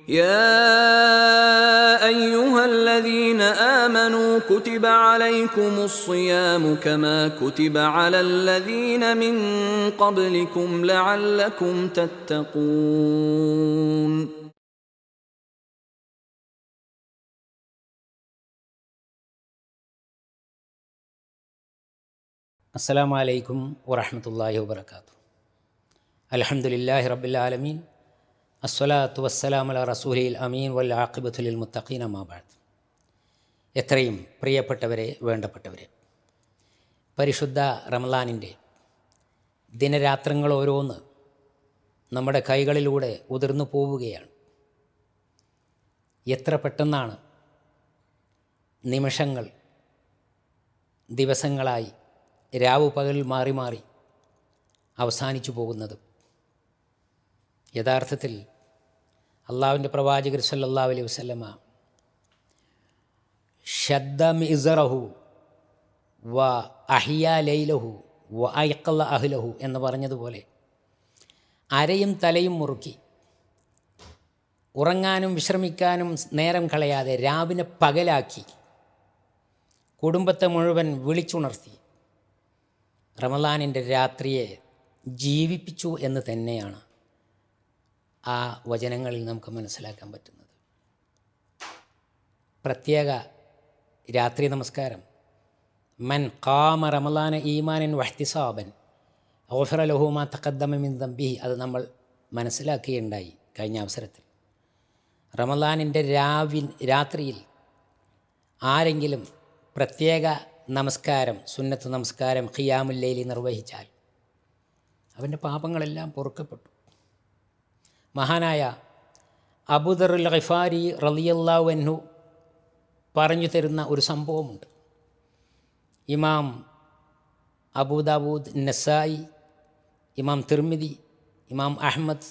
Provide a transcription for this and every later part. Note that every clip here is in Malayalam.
يا أيها الذين آمنوا كتب عليكم الصيام كما كتب على الذين من قبلكم لعلكم تتقون. അസ്സലാമു അലൈക്കും വറഹ്മത്തുള്ളാഹി വബറകാതുഹു. അൽഹംദുലില്ലാഹി റബ്ബിൽ ആലമീൻ. അസ്സലാത്തു വസ്സലാമു അലാ റസൂലിൽ അമീൻ വൽ ആഖിബത്തു ലിൽ മുത്തഖീൻ അമ്മാ ബഅദ്. എത്രയും പ്രിയപ്പെട്ടവരെ, വേണ്ടപ്പെട്ടവരെ, പരിശുദ്ധ റമളാനിൻ്റെ ദിനരാത്രങ്ങൾ ഓരോന്ന് നമ്മുടെ കൈകളിലൂടെ ഉതിർന്നു പോവുകയാണ്. എത്ര പെട്ടെന്നാണ് നിമിഷങ്ങൾ ദിവസങ്ങളായി, രാവു പകൽ മാറി മാറി അവസാനിച്ചു പോകുന്നത്. യഥാർത്ഥത്തിൽ അള്ളാഹുവിൻ്റെ പ്രവാചകർ സല്ലല്ലാഹു അലൈഹി വസല്ലമ ഷദ്ദ മിസ്റഹു വ അഹ്യാ ലൈലഹു വ അയ്ഖള അഹ്ലഹു എന്ന് പറഞ്ഞതുപോലെ അരയും തലയും മുറുക്കി ഉറങ്ങാനും വിശ്രമിക്കാനും നേരം കളയാതെ രാവിനെ പകലാക്കി കുടുംബത്തെ മുഴുവൻ വിളിച്ചുണർത്തി റമളാനിൻ്റെ രാത്രിയെ ജീവിപ്പിച്ചു എന്ന് തന്നെയാണ് ആ വചനങ്ങളിൽ നമുക്ക് മനസ്സിലാക്കാൻ പറ്റുന്നത്. പ്രത്യേക രാത്രി നമസ്കാരം, മൻ ഖാമ റമളാന ഈമാനൻ വഹ്തിസാബൻ ഗുഫിറ ലഹു മാ തഖദ്ദമ മിൻ ദംബിഹി, അത് നമ്മൾ മനസ്സിലാക്കുകയുണ്ടായി കഴിഞ്ഞ അവസരത്തിൽ. റമളാനിൻ്റെ രാത്രിയിൽ ആരെങ്കിലും പ്രത്യേക നമസ്കാരം, സുന്നത്ത് നമസ്കാരം, ഖിയാമുൽ ലൈലി നിർവഹിച്ചാൽ അവൻ്റെ പാപങ്ങളെല്ലാം പൊറുക്കപ്പെട്ടു. മഹാനായ അബൂദറുൽ ഗിഫാരി റളിയല്ലാഹു അൻഹു പറഞ്ഞു തരുന്ന ഒരു സംഭവമുണ്ട്. ഇമാം അബൂദാവൂദ്, നസായി, ഇമാം തിർമിദി, ഇമാം അഹ്മദ്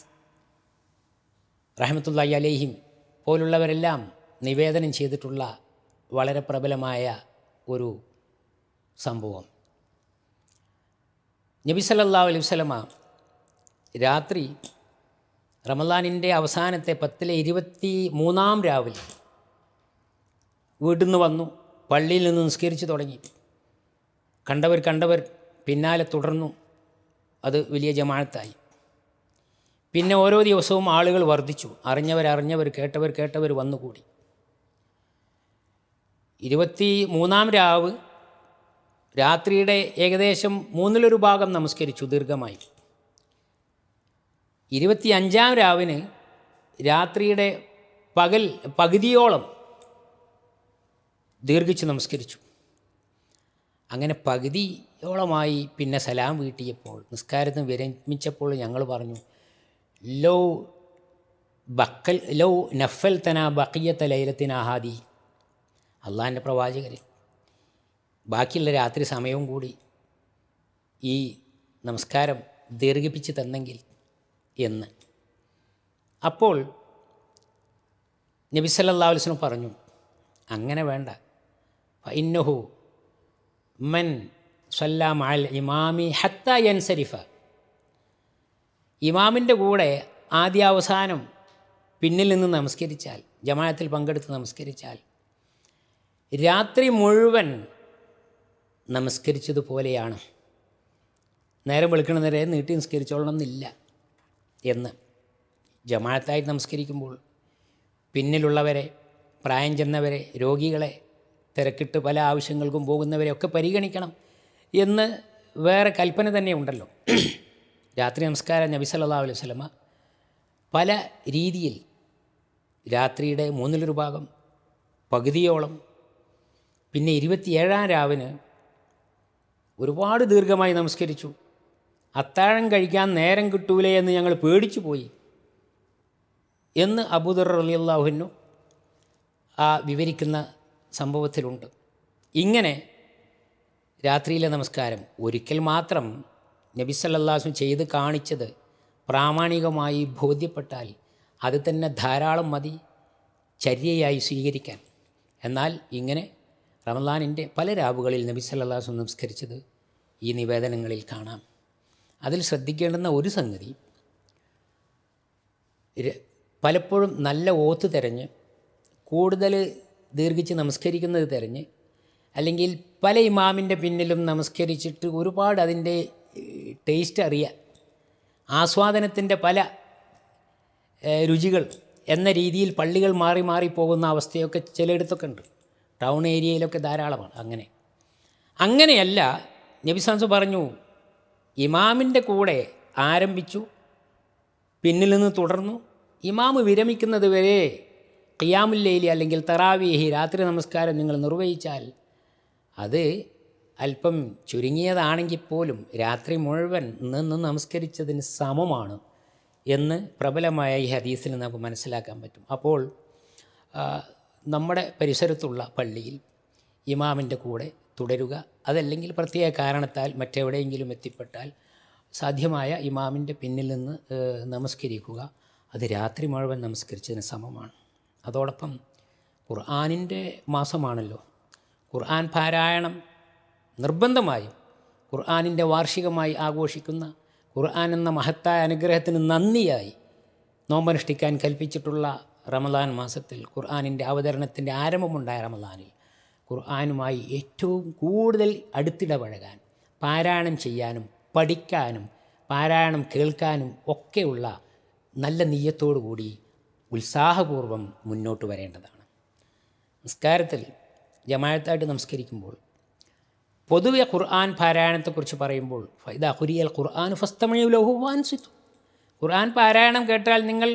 റഹ്മത്തുള്ളാഹി അലൈഹിം പോലുള്ളവരെല്ലാം നിവേദനം ചെയ്തിട്ടുള്ള വളരെ പ്രബലമായ ഒരു സംഭവം. നബി സല്ലല്ലാഹു അലൈഹി വസല്ലമ രാത്രി റമളാനിൻ്റെ അവസാനത്തെ 23-ാം രാവിൽ വീട്ടിൽ നിന്ന് വന്നു, പള്ളിയിൽ നിന്ന് നിസ്കരിച്ച് തുടങ്ങി. കണ്ടവർ പിന്നാലെ തുടർന്നു. അത് വലിയ ജമാഅത്തായി. പിന്നെ ഓരോ ദിവസവും ആളുകൾ വർദ്ധിച്ചു. അറിഞ്ഞവർ കേട്ടവർ വന്നുകൂടി. 23-ാം രാവ് രാത്രിയുടെ ഏകദേശം 1/3 ഭാഗം നമസ്കരിച്ചു ദീർഘമായി. 25-ാം രാവിന് രാത്രിയുടെ പകുതിയോളം ദീർഘിച്ച് നമസ്കരിച്ചു. അങ്ങനെ പകുതിയോളമായി. പിന്നെ സലാം വീട്ടിയപ്പോൾ, നിസ്കാരത്തിന് വിരമിച്ചപ്പോൾ ഞങ്ങൾ പറഞ്ഞു, ലൗ നഫൽ തന ബഖിയത്ത ലൈലത്തിന ഹാദി, അള്ളാഹിൻ്റെ പ്രവാചകർ ബാക്കിയുള്ള രാത്രി സമയവും കൂടി ഈ നമസ്കാരം ദീർഘിപ്പിച്ച് തന്നെങ്കിൽ എന്ന്. അപ്പോൾ നബി സല്ലല്ലാഹു അലൈഹി വസല്ലം പറഞ്ഞു, അങ്ങനെ വേണ്ട. ഫഇന്നഹു മൻ സല്ല മഅൽ ഇമാമി ഹത്താ യൻസരിഫ, ഇമാമിൻ്റെ കൂടെ ആദ്യാവസാനം പിന്നിൽ നിന്ന് നമസ്കരിച്ചാൽ, ജമാഅത്തിൽ പങ്കെടുത്ത് നമസ്കരിച്ചാൽ രാത്രി മുഴുവൻ നമസ്കരിച്ചതുപോലെയാണ്. നേരം വെളുക്കണ നേരെ നീട്ടി നിസ്കരിച്ചോളണമെന്നില്ല എന്ന്. ജമാഅത്തായിട്ട് നമസ്കരിക്കുമ്പോൾ പിന്നിലുള്ളവരെ, പ്രായം ചെന്നവരെ, രോഗികളെ, തിരക്കിട്ട് പല ആവശ്യങ്ങൾക്കും പോകുന്നവരെ ഒക്കെ പരിഗണിക്കണം എന്ന് വേറെ കൽപ്പന തന്നെ ഉണ്ടല്ലോ. രാത്രി നമസ്കാരം നബി സല്ലല്ലാഹു അലൈഹി വസല്ലമ പല രീതിയിൽ രാത്രിയുടെ 1/3 ഭാഗം, പകുതിയോളം, പിന്നെ 27-ാം രാവിന് ഒരുപാട് ദീർഘമായി നമസ്കരിച്ചു. അത്താഴം കഴിക്കാൻ നേരം കിട്ടൂലേ എന്ന് ഞങ്ങൾ പേടിച്ചു പോയി എന്ന് അബൂദർ റളിയല്ലാഹു അൻഹു ആ വിവരിക്കുന്ന സംഭവത്തിലുണ്ട്. ഇങ്ങനെ രാത്രിയിലെ നമസ്കാരം ഒരിക്കൽ മാത്രം നബി സല്ലല്ലാഹു അലൈഹി വസല്ലം ചെയ്ത് കാണിച്ചത് പ്രാമാണികമായി ബോധ്യപ്പെട്ടാൽ അത് തന്നെ ധാരാളം മതി ചര്യയായി സ്വീകരിക്കാൻ. എന്നാൽ ഇങ്ങനെ റമളാനിൻ്റെ പല രാവുകളിൽ നബി സല്ലല്ലാഹു അലൈഹി വസല്ലം നമസ്കരിച്ചത് ഈ നിവേദനങ്ങളിൽ കാണാം. അതിൽ ശ്രദ്ധിക്കേണ്ടുന്ന ഒരു സംഗതി, പലപ്പോഴും നല്ല ഓത്ത് തിരഞ്ഞ് കൂടുതൽ ദീർഘിച്ച് നമസ്കരിക്കുന്നത് തിരഞ്ഞ് അല്ലെങ്കിൽ പല ഇമാമിൻ്റെ പിന്നിലും നമസ്കരിച്ചിട്ട് ഒരുപാട് അതിൻ്റെ ടേസ്റ്റ് അറിയാൻ ആസ്വാദനത്തിൻ്റെ പല രുചികൾ എന്ന രീതിയിൽ പള്ളികൾ മാറി മാറി പോകുന്ന അവസ്ഥയൊക്കെ ചിലയിടത്തൊക്കെ ഉണ്ട്. ടൗൺ ഏരിയയിലൊക്കെ ധാരാളമാണ്. അങ്ങനെയല്ല, നബി സല്ലല്ലാഹു പറഞ്ഞു, ഇമാമിൻ്റെ കൂടെ ആരംഭിച്ചു, പിന്നിൽ നിന്ന് തുടർന്നു, ഇമാമ് വിരമിക്കുന്നത് വരെ ഖിയാമുൽ ലൈലി അല്ലെങ്കിൽ തറാവീഹി രാത്രി നമസ്കാരം നിങ്ങൾ നിർവഹിച്ചാൽ അത് അല്പം ചുരുങ്ങിയതാണെങ്കിൽ പോലും രാത്രി മുഴുവൻ നിന്ന് നമസ്കരിച്ചതിന് സമമാണ് എന്ന് പ്രബലമായ ഈ ഹദീസിൽ നമുക്ക് മനസ്സിലാക്കാൻ പറ്റും. അപ്പോൾ നമ്മുടെ പരിസരത്തുള്ള പള്ളിയിൽ ഇമാമിൻ്റെ കൂടെ തുടരുക, അതല്ലെങ്കിൽ പ്രത്യേക കാരണത്താൽ മറ്റെവിടെയെങ്കിലും എത്തിപ്പെട്ടാൽ സാധ്യമായ ഇമാമിൻ്റെ പിന്നിൽ നിന്ന് നമസ്കരിക്കുക, അത് രാത്രി മുഴുവൻ നമസ്കരിച്ചതിന് സമമാണ്. അതോടൊപ്പം ഖുർആനിൻ്റെ മാസമാണല്ലോ. ഖുർആൻ പാരായണം നിർബന്ധമായും ഖുർആനിൻ്റെ വാർഷികമായി ആഘോഷിക്കുന്ന, ഖുർആൻ എന്ന മഹത്തായ അനുഗ്രഹത്തിന് നന്ദിയായി നോമ്പനുഷ്ഠിക്കാൻ കൽപ്പിച്ചിട്ടുള്ള റമദാൻ മാസത്തിൽ, ഖുർആനിൻ്റെ അവതരണത്തിൻ്റെ ആരംഭമുണ്ടായ റമദാനിൽ ഖുർആനുമായി ഏറ്റവും കൂടുതൽ അടുത്തിടപഴകാൻ, പാരായണം ചെയ്യാനും പഠിക്കാനും പാരായണം കേൾക്കാനും ഒക്കെയുള്ള നല്ല നിയ്യത്തോടു കൂടി ഉത്സാഹപൂർവ്വം മുന്നോട്ട് വരേണ്ടതാണ്. നിസ്കാരത്തിൽ ജമാഅത്തായിട്ട് നമസ്കരിക്കുമ്പോൾ പൊതുവെ ഖുർആൻ പാരായണത്തെക്കുറിച്ച് പറയുമ്പോൾ ഫൈദാ ഖുരിയൽ ഖുർആൻ ഫസ്തമിഉ ലഹു വഅൻസിതു, ഖുർആൻ പാരായണം കേട്ടാൽ നിങ്ങൾ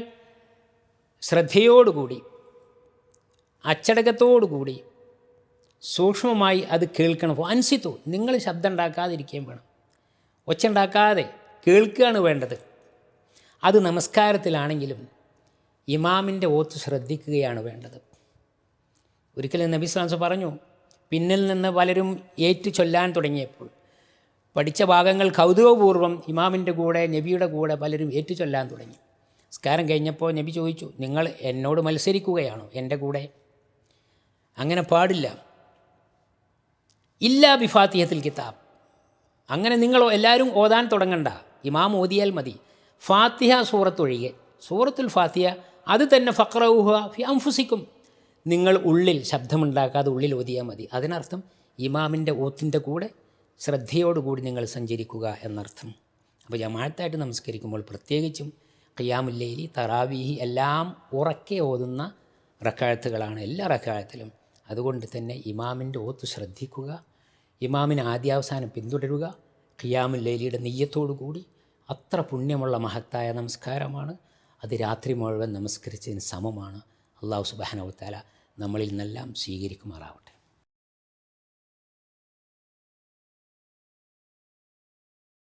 ശ്രദ്ധയോടുകൂടി അച്ചടക്കത്തോടുകൂടി സൂക്ഷ്മമായി അത് കേൾക്കണം. വഅൻസിതു, നിങ്ങൾ ശബ്ദം ഉണ്ടാക്കാതിരിക്കുകയും വേണം, ഒച്ച ഉണ്ടാക്കാതെ കേൾക്കുകയാണ് വേണ്ടത്. അത് നമസ്കാരത്തിലാണെങ്കിലും ഇമാമിൻ്റെ ഓത്ത് ശ്രദ്ധിക്കുകയാണ് വേണ്ടത്. ഒരിക്കലും നബി സ്വല്ലല്ലാഹു അലൈഹി വസല്ലം പറഞ്ഞു, പിന്നിൽ നിന്ന് പലരും ഏറ്റു ചൊല്ലാൻ തുടങ്ങിയപ്പോൾ പഠിച്ച ഭാഗങ്ങൾ കൗതുകപൂർവ്വം ഇമാമിൻ്റെ കൂടെ നബിയുടെ കൂടെ പലരും ഏറ്റു ചൊല്ലാൻ തുടങ്ങി. നിസ്കാരം കഴിഞ്ഞപ്പോൾ നബി ചോദിച്ചു, നിങ്ങൾ എന്നോട് മത്സരിക്കുകയാണോ എൻ്റെ കൂടെ? അങ്ങനെ പാടില്ല. ഇല്ലാ ബിഫാത്തിഹത്തിൽ കിതാബ്, അങ്ങനെ നിങ്ങൾ എല്ലാവരും ഓതാൻ തുടങ്ങണ്ട, ഇമാം ഓതിയാൽ മതി. ഫാത്തിഹ സൂറത്തൊഴികെ, സൂറത്തുൽ ഫാത്തിഹ അത് തന്നെ ഫഖ്റഊഹ ഫി അൻഫുസിക്കും, നിങ്ങൾ ഉള്ളിൽ ശബ്ദമുണ്ടാക്കാതെ ഉള്ളിൽ ഓതിയാൽ മതി. അതിനർത്ഥം ഇമാമിൻ്റെ ഓത്തിൻ്റെ കൂടെ ശ്രദ്ധയോടുകൂടി നിങ്ങൾ സഞ്ചരിക്കുക എന്നർത്ഥം. അപ്പോൾ ജമാഅത്തായിട്ട് നമസ്കരിക്കുമ്പോൾ പ്രത്യേകിച്ചും ഖിയാമുൽ ലൈലി, തറാവീഹി എല്ലാം ഉറക്കെ ഓതുന്ന റക്അത്തുകളാണ് എല്ലാ റക്അത്തിലും. അതുകൊണ്ട് തന്നെ ഇമാമിൻ്റെ ഓത്ത് ശ്രദ്ധിക്കുക, ഇമാമിനെ ആദ്യാവസാനം പിന്തുടരുക, ഖിയാമുൽ ലൈലിയുടെ നിയ്യത്തോടു കൂടി. അത്ര പുണ്യമുള്ള മഹത്തായ നമസ്കാരമാണ് അത്. രാത്രി മുഴുവൻ നമസ്കരിച്ചതിന് സമമാണ്. അല്ലാഹു സുബ്ഹാനഹു വ തആല നമ്മളിൽ നിന്നെല്ലാം സ്വീകരിക്കുമാറാവട്ടെ.